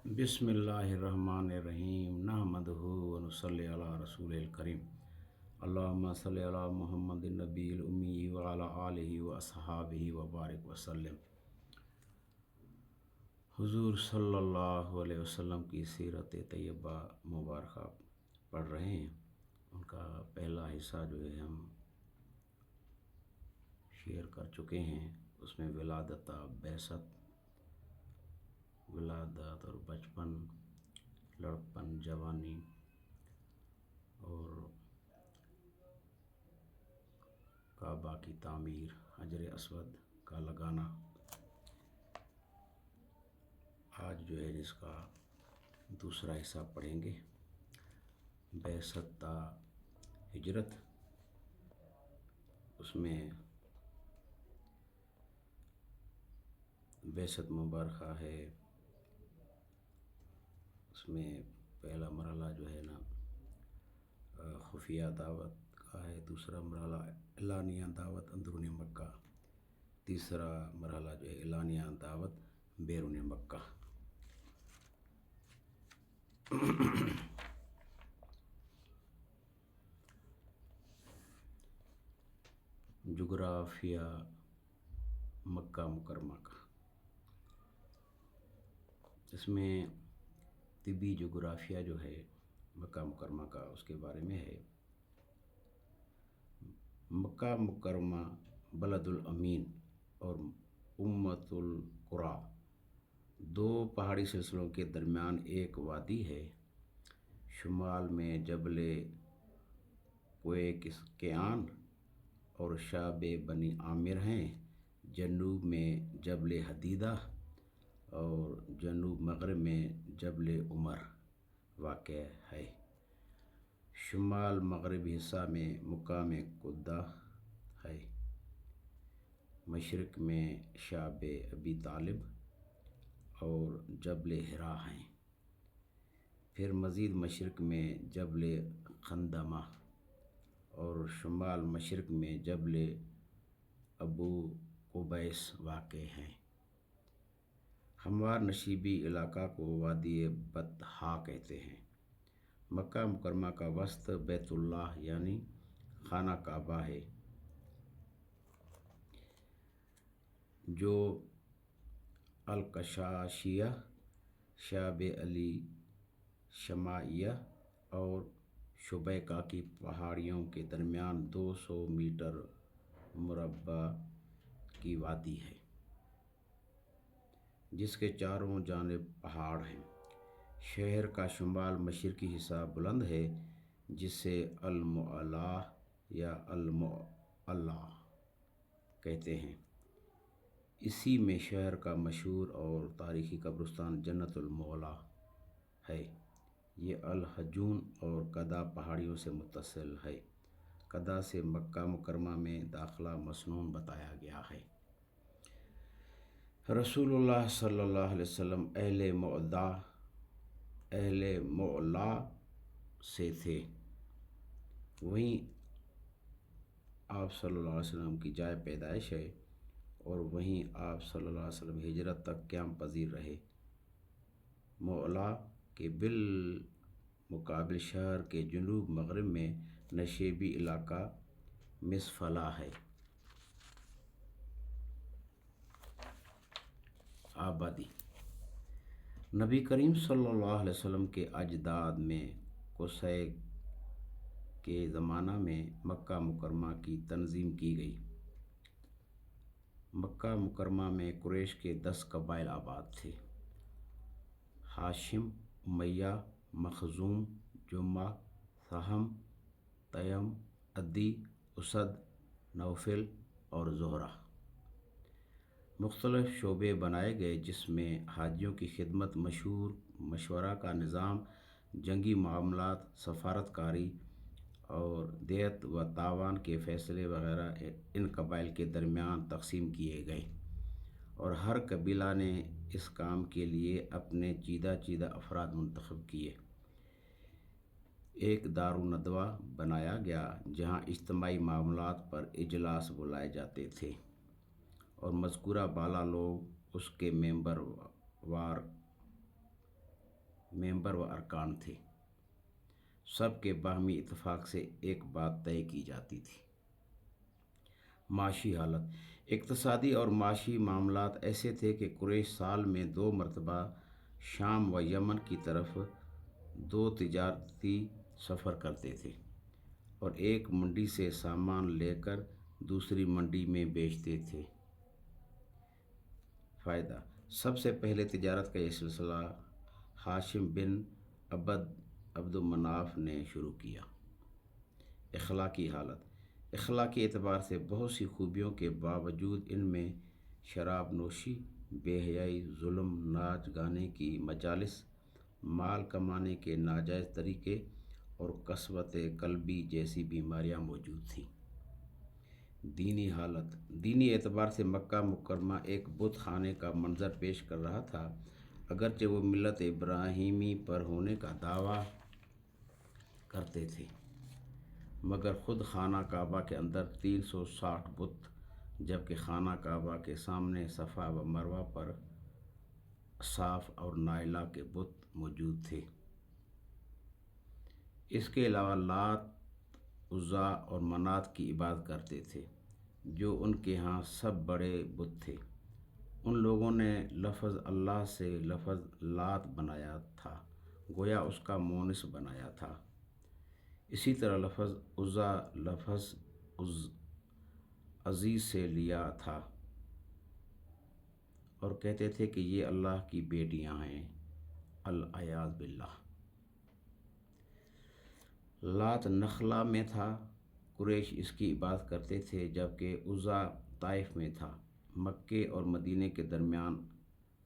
بسم اللہ الرحمن الرحیم نحمدہ و نصلی علی رسول الکریم اللہم صلی علی محمد النبی الامی وعلی آلہ و اصحابہ وبارک وسلم۔ حضور صلی اللہ علیہ وسلم کی سیرت طیبہ مبارکہ پڑھ رہے ہیں۔ ان کا پہلا حصہ جو ہے ہم شیئر کر چکے ہیں، اس میں ولادت، بعثت، ولادت اور بچپن، لڑکپن، جوانی اور کعبہ کی تعمیر، حجر اسود کا لگانا۔ آج جو ہے اس کا دوسرا حصہ پڑھیں گے، بعثت تا ہجرت۔ اس میں بعثت مبارکہ ہے، اس میں پہلا مرحلہ جو ہے نا خفیہ دعوت کا ہے، دوسرا مرحلہ اعلانیہ دعوت اندرون مکہ، تیسرا مرحلہ جو ہے اعلانیہ دعوت بیرون مکہ۔ جغرافیہ مکہ مکرمہ کا، اس میں طبی جغرافیہ جو ہے مکہ مکرمہ کا، اس کے بارے میں ہے۔ مکہ مکرمہ بلد الامین اور امت القریٰ دو پہاڑی سلسلوں کے درمیان ایک وادی ہے۔ شمال میں جبل کویکسکیان اور شعب بنی عامر ہیں، جنوب میں جبل حدیدہ اور جنوب مغرب میں جبل عمر واقع ہے۔ شمال مغربی حصہ میں مقام قدہ ہے، مشرق میں شعب ابی طالب اور جبل حرا ہیں، پھر مزید مشرق میں جبل خندمہ اور شمال مشرق میں جبل ابو قبیس واقع ہیں۔ ہموار نشیبی علاقہ کو وادی بطحاء کہتے ہیں۔ مکہ مکرمہ کا وسط بیت اللہ یعنی خانہ کعبہ ہے، جو القشاشیہ، شعب علی شمائیہ اور شبیکہ کی پہاڑیوں کے درمیان 200 میٹر مربع کی وادی ہے، جس کے چاروں جانب پہاڑ ہیں۔ شہر کا شمال مشرقی حصہ بلند ہے، جسے المعلیٰ یا المعلی کہتے ہیں۔ اسی میں شہر کا مشہور اور تاریخی قبرستان جنت المعلی ہے۔ یہ الحجون اور قدہ پہاڑیوں سے متصل ہے۔ قدہ سے مکہ مکرمہ میں داخلہ مسنون بتایا گیا ہے۔ رسول اللہ صلی اللہ علیہ وسلم اہل معلی سے تھے، وہیں آپ صلی اللہ علیہ وسلم کی جائے پیدائش ہے اور وہیں آپ صلی اللہ علیہ وسلم ہجرت تک قیام پذیر رہے۔ معلی کے بالمقابل شہر کے جنوب مغرب میں نشیبی علاقہ مصفالہ ہے۔ آبادی: نبی کریم صلی اللہ علیہ وسلم کے اجداد میں قصے کے زمانہ میں مکہ مکرمہ کی تنظیم کی گئی۔ مکہ مکرمہ میں قریش کے 10 قبائل آباد تھے: ہاشم، امیہ، مخزوم، جمح، سہم، تیم، عدی، اسد، نوفل اور زہرہ۔ مختلف شعبے بنائے گئے، جس میں حاجیوں کی خدمت، مشورہ کا نظام، جنگی معاملات، سفارت کاری اور دیت و تاوان کے فیصلے وغیرہ ان قبائل کے درمیان تقسیم کیے گئے، اور ہر قبیلہ نے اس کام کے لیے اپنے چیدہ افراد منتخب کیے۔ ایک دارالندوہ بنایا گیا جہاں اجتماعی معاملات پر اجلاس بلائے جاتے تھے، اور مذکورہ بالا لوگ اس کے ممبر وار ممبر و ارکان تھے۔ سب کے باہمی اتفاق سے ایک بات طے کی جاتی تھی۔ معاشی حالت، اقتصادی اور معاشی معاملات ایسے تھے کہ قریش سال میں 2 مرتبہ شام و یمن کی طرف 2 تجارتی سفر کرتے تھے اور ایک منڈی سے سامان لے کر دوسری منڈی میں بیچتے تھے۔ فائدہ، سب سے پہلے تجارت کا یہ سلسلہ ہاشم بن عبد مناف نے شروع کیا۔ اخلاقی حالت، اخلاقی اعتبار سے بہت سی خوبیوں کے باوجود ان میں شراب نوشی، بے حیائی، ظلم، ناچ گانے کی مجالس، مال کمانے کے ناجائز طریقے اور قسوت قلبی جیسی بیماریاں موجود تھیں۔ دینی حالت، دینی اعتبار سے مکہ مکرمہ ایک بت خانے کا منظر پیش کر رہا تھا۔ اگرچہ وہ ملت ابراہیمی پر ہونے کا دعویٰ کرتے تھے، مگر خود خانہ کعبہ کے اندر 360 بت، جبکہ خانہ کعبہ کے سامنے صفا و مروہ پر صاف اور نائلہ کے بت موجود تھے۔ اس کے علاوہ لات، عزا اور منات کی عبادت کرتے تھے، جو ان کے ہاں سب بڑے بت تھے۔ ان لوگوں نے لفظ اللہ سے لفظ لات بنایا تھا، گویا اس کا مونس بنایا تھا۔ اسی طرح لفظ عزا لفظ عزیز سے لیا تھا اور کہتے تھے کہ یہ اللہ کی بیٹیاں ہیں، العیاذ باللہ۔ لات نخلا میں تھا، قریش اس کی عبادت کرتے تھے، جبکہ عزا طائف میں تھا۔ مکے اور مدینے کے درمیان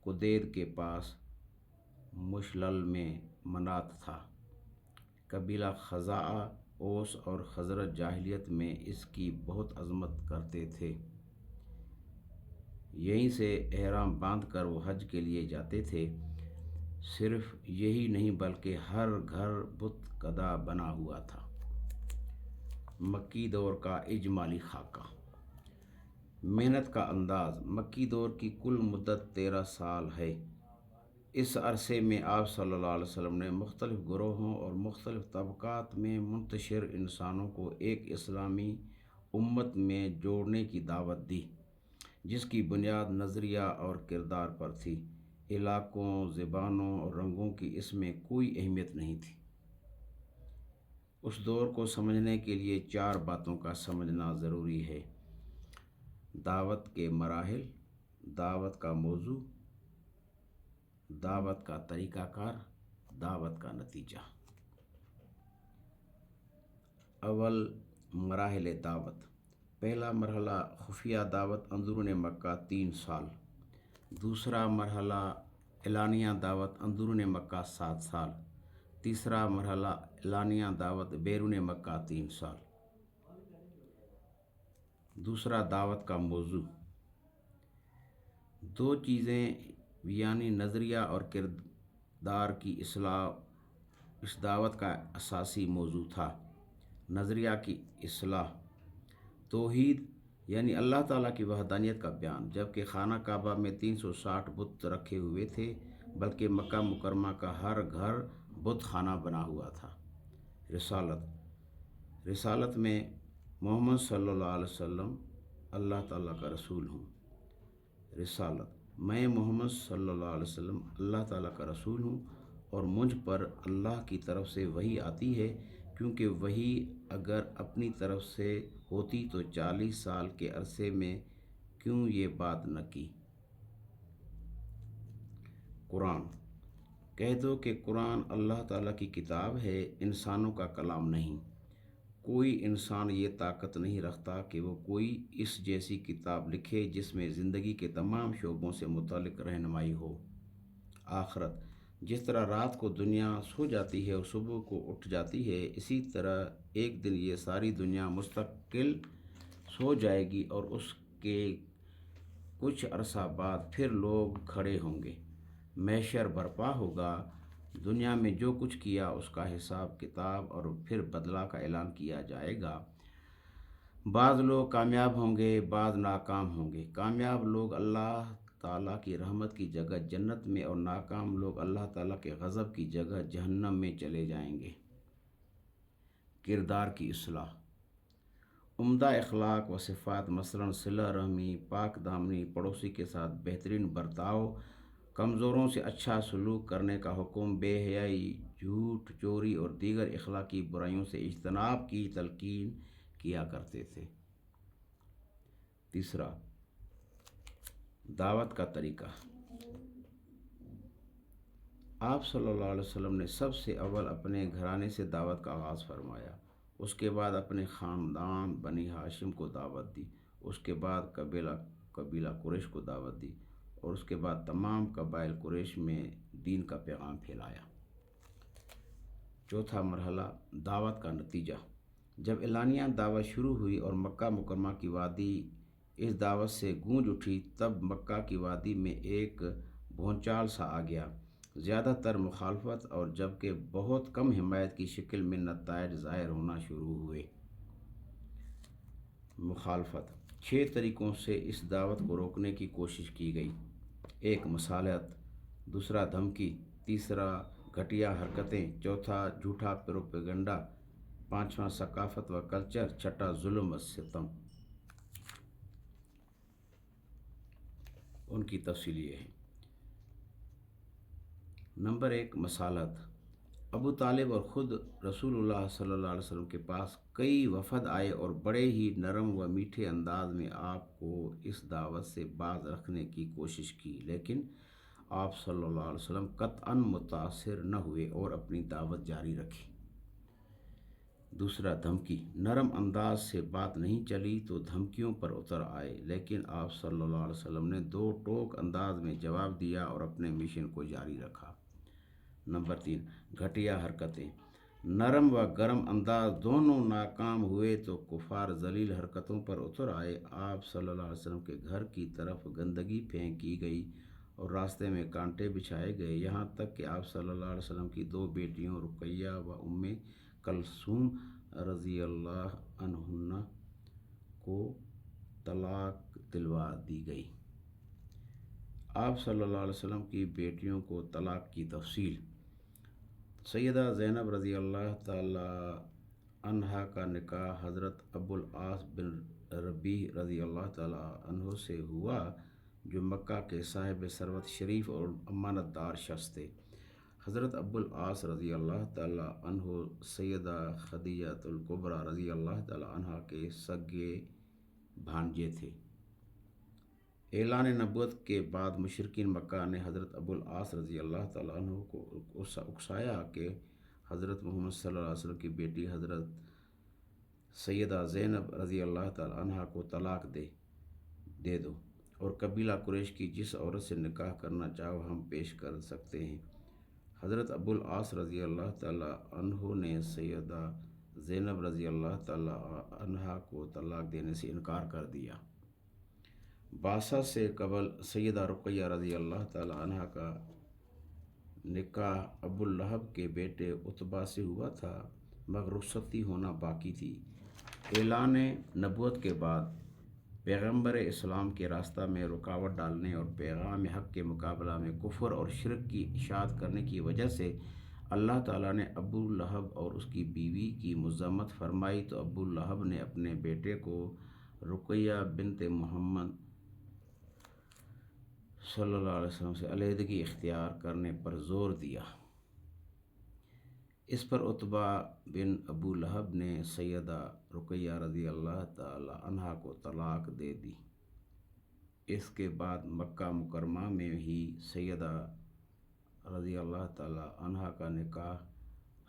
قدید کے پاس مشلل میں منات تھا۔ قبیلہ خزاعہ، اوس اور خزرج جاہلیت میں اس کی بہت عظمت کرتے تھے۔ یہیں سے احرام باندھ کر وہ حج کے لیے جاتے تھے۔ صرف یہی نہیں بلکہ ہر گھر بت کدا بنا ہوا تھا۔ مکی دور کا اجمالی خاکہ، محنت کا انداز، مکی دور کی کل مدت 13 سال ہے۔ اس عرصے میں آپ صلی اللہ علیہ وسلم نے مختلف گروہوں اور مختلف طبقات میں منتشر انسانوں کو ایک اسلامی امت میں جوڑنے کی دعوت دی، جس کی بنیاد نظریہ اور کردار پر تھی۔ علاقوں، زبانوں اور رنگوں کی اس میں کوئی اہمیت نہیں تھی۔ اس دور کو سمجھنے کے لیے 4 باتوں کا سمجھنا ضروری ہے: دعوت کے مراحل، دعوت کا موضوع، دعوت کا طریقہ کار، دعوت کا نتیجہ۔ اول، مراحل دعوت۔ پہلا مرحلہ خفیہ دعوت اندرون مکہ 3 سال۔ دوسرا مرحلہ اعلانیہ دعوت اندرون مکہ 7 سال۔ تیسرا مرحلہ اعلانیہ دعوت بیرون مکہ 3 سال۔ دوسرا، دعوت کا موضوع۔ 2 چیزیں یعنی نظریہ اور کردار کی اصلاح اس دعوت کا اساسی موضوع تھا۔ نظریہ کی اصلاح، توحید یعنی اللہ تعالیٰ کی وحدانیت کا بیان، جبکہ خانہ کعبہ میں 360 بت رکھے ہوئے تھے، بلکہ مکہ مکرمہ کا ہر گھر بت خانہ بنا ہوا تھا۔ رسالت، رسالت میں محمد صلی اللہ علیہ وسلم اللہ تعالیٰ کا رسول ہوں۔ رسالت، میں محمد صلی اللہ علیہ وسلم اللہ تعالیٰ کا رسول ہوں اور مجھ پر اللہ کی طرف سے وحی آتی ہے، کیونکہ وحی اگر اپنی طرف سے ہوتی تو 40 سال کے عرصے میں کیوں یہ بات نہ کی۔ قرآن، کہہ دو کہ قرآن اللہ تعالیٰ کی کتاب ہے، انسانوں کا کلام نہیں۔ کوئی انسان یہ طاقت نہیں رکھتا کہ وہ کوئی اس جیسی کتاب لکھے جس میں زندگی کے تمام شعبوں سے متعلق رہنمائی ہو۔ آخرت، جس طرح رات کو دنیا سو جاتی ہے اور صبح کو اٹھ جاتی ہے، اسی طرح ایک دن یہ ساری دنیا مستقل سو جائے گی اور اس کے کچھ عرصہ بعد پھر لوگ کھڑے ہوں گے، محشر برپا ہوگا، دنیا میں جو کچھ کیا اس کا حساب کتاب اور پھر بدلہ کا اعلان کیا جائے گا۔ بعض لوگ کامیاب ہوں گے، بعض ناکام ہوں گے۔ کامیاب لوگ اللہ تعالیٰ کی رحمت کی جگہ جنت میں اور ناکام لوگ اللہ تعالیٰ کے غضب کی جگہ جہنم میں چلے جائیں گے۔ کردار کی اصلاح، عمدہ اخلاق و صفات مثلاً صلہ رحمی، پاک دامنی، پڑوسی کے ساتھ بہترین برتاؤ، کمزوروں سے اچھا سلوک کرنے کا حکم، بے حیائی، جھوٹ، چوری اور دیگر اخلاقی برائیوں سے اجتناب کی تلقین کیا کرتے تھے۔ تیسرا، دعوت کا طریقہ۔ آپ صلی اللہ علیہ وسلم نے سب سے اول اپنے گھرانے سے دعوت کا آغاز فرمایا، اس کے بعد اپنے خاندان بنی ہاشم کو دعوت دی، اس کے بعد قبیلہ قریش کو دعوت دی اور اس کے بعد تمام قبائل قریش میں دین کا پیغام پھیلایا۔ چوتھا مرحلہ، دعوت کا نتیجہ۔ جب اعلانیہ دعوت شروع ہوئی اور مکہ مکرمہ کی وادی اس دعوت سے گونج اٹھی، تب مکہ کی وادی میں ایک بھونچال سا آ گیا۔ زیادہ تر مخالفت اور جبکہ بہت کم حمایت کی شکل میں نتائج ظاہر ہونا شروع ہوئے۔ مخالفت، 6 طریقوں سے اس دعوت کو روکنے کی کوشش کی گئی۔ 1، مصالحت، دوسرا دھمکی، تیسرا گھٹیا حرکتیں، چوتھا جھوٹا پروپیگنڈا، پانچواں ثقافت و کلچر، چھٹا ظلم و ستم۔ ان کی تفصیل یہ ہے۔ نمبر 1، مصالحت۔ ابو طالب اور خود رسول اللہ صلی اللہ علیہ وسلم کے پاس کئی وفد آئے اور بڑے ہی نرم و میٹھے انداز میں آپ کو اس دعوت سے باز رکھنے کی کوشش کی، لیکن آپ صلی اللہ علیہ وسلم قطعاً متاثر نہ ہوئے اور اپنی دعوت جاری رکھی۔ دوسرا، دھمکی۔ نرم انداز سے بات نہیں چلی تو دھمکیوں پر اتر آئے، لیکن آپ صلی اللہ علیہ وسلم نے دو ٹوک انداز میں جواب دیا اور اپنے مشن کو جاری رکھا۔ نمبر 3، گھٹیا حرکتیں۔ نرم و گرم انداز دونوں ناکام ہوئے تو کفار ذلیل حرکتوں پر اتر آئے۔ آپ صلی اللہ علیہ وسلم کے گھر کی طرف گندگی پھینکی گئی اور راستے میں کانٹے بچھائے گئے، یہاں تک کہ آپ صلی اللہ علیہ وسلم کی 2 بیٹیوں رقیہ و ام کلثوم رضی اللہ عنہن کو طلاق دلوا دی گئی۔ آپ صلی اللہ علیہ وسلم کی بیٹیوں کو طلاق کی تفصیل۔ سیدہ زینب رضی اللہ تعالی عنہا کا نکاح حضرت ابو العاص بن ربیع رضی اللہ تعالی عنہ سے ہوا، جو مکہ کے صاحب ثروت شریف اور امانت دار شخص تھے۔ حضرت ابو العاص رضی اللہ تعالی عنہ سیدہ خدیجہ الکبریٰ رضی اللہ تعالی عنہا کے سگے بھانجے تھے۔ اعلان نبوت کے بعد مشرکین مکہ نے حضرت ابو العاص رضی اللہ تعالی عنہ کو اکسایا کہ حضرت محمد صلی اللہ علیہ وسلم کی بیٹی حضرت سیدہ زینب رضی اللہ تعالی عنہا کو طلاق دے دو اور قبیلہ قریش کی جس عورت سے نکاح کرنا چاہو ہم پیش کر سکتے ہیں۔ حضرت ابو العاص رضی اللہ تعالی عنہ نے سیدہ زینب رضی اللہ تعالی عنہا کو طلاق دینے سے انکار کر دیا۔ بعثت سے قبل سیدہ رقیہ رضی اللہ تعالی عنہا کا نکاح ابو لہب کے بیٹے عتبہ سے ہوا تھا، مگر رخصتی ہونا باقی تھی۔ اعلان نبوت کے بعد پیغمبر اسلام کے راستہ میں رکاوٹ ڈالنے اور پیغام حق کے مقابلہ میں کفر اور شرک کی اشاعت کرنے کی وجہ سے اللہ تعالیٰ نے ابو لہب اور اس کی بیوی کی مذمت فرمائی، تو ابو لہب نے اپنے بیٹے کو رقیہ بنت محمد صلی اللہ علیہ وسلم سے علیحدگی اختیار کرنے پر زور دیا۔ اس پر عتبہ بن ابو لہب نے سیدہ رقیہ رضی اللہ تعالی عنہا کو طلاق دے دی۔ اس کے بعد مکہ مکرمہ میں ہی سیدہ رضی اللہ تعالی عنہا کا نکاح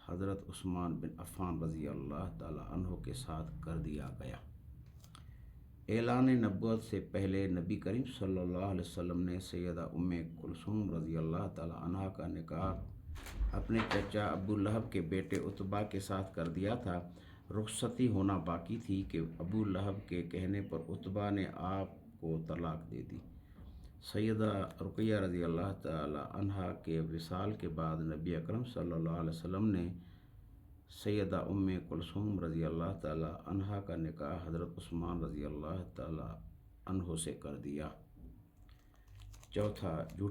حضرت عثمان بن عفان رضی اللہ تعالی عنہ کے ساتھ کر دیا گیا۔ اعلان نبوت سے پہلے نبی کریم صلی اللہ علیہ وسلم نے سیدہ ام کلثوم رضی اللہ تعالی عنہا کا نکاح اپنے چچا ابو لہب کے بیٹے عتبہ کے ساتھ کر دیا تھا۔ رخصتی ہونا باقی تھی کہ ابو لہب کے کہنے پر عتبہ نے آپ کو طلاق دے دی۔ سیدہ رقیہ رضی اللہ تعالی عنہا کے وصال کے بعد نبی اکرم صلی اللہ علیہ وسلم نے سیدہ ام کلثوم رضی اللہ تعالی عنہا کا نکاح حضرت عثمان رضی اللہ تعالی عنہ سے کر دیا۔ چوتھا، جھوٹ